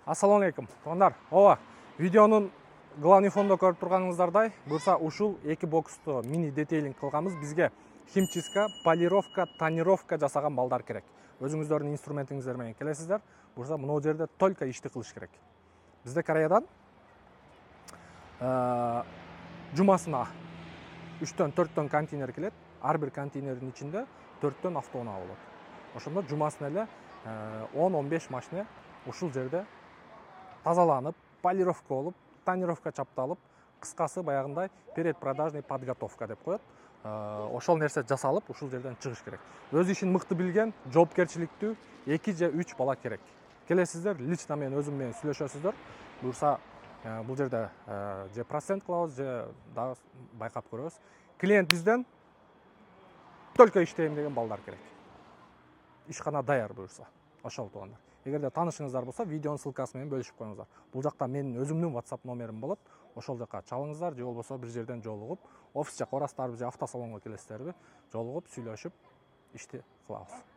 Ассаламу алейкум. Туугандар, видеонун главный фондо көрүп турганыңыздардай, бурса ушул эки боксту мини детейлинг кылганбыз. Бизге химчистка, полировка, тонировка жасаган балдар керек. Өзүңүздөрдүн инструментиңиздер менен келесиздер. Бурса мына жерде только ишти кылыш керек. Бизде Кореядан жумасына 3-4 контейнер келет. Ар бир контейнердин ичинде 4 автоунаа болот. Ошондо жумасына эле 10-15 машина ушул жерде тазаланып, полировка болуп, тонировка чапталып, кыскасы баягындай предпродажный подготовка деп коет. Ошол нерсе жасалып, ушул жерден чыгыш керек. Өз ишин мыкты билген, жоопкерчиликтүү 2 же 3 бала керек. Келесиздер, лично мен өзүм менен сүйлөшөсүздөр. Бурса бул жерде же процент кылабыз, же дагы байкап көрөбүз. Клиент бизден только иштейм деген балдар керек. Ишкана даяр буюрса. Ошол туугандар. Эгерде таанышыңыздар болсо, видеонун ссылкасы менен бөлүшүп коюңуздар. Бул жакта менин өзүмдүн WhatsApp номерим болот. Ошол жака чалыңыздар, же болбосо бир жерден жолугуп, офис жакка барасыздарбы же автосалонго келесиздерби, жолугуп, сүйлөшүп, ишти кылабыз.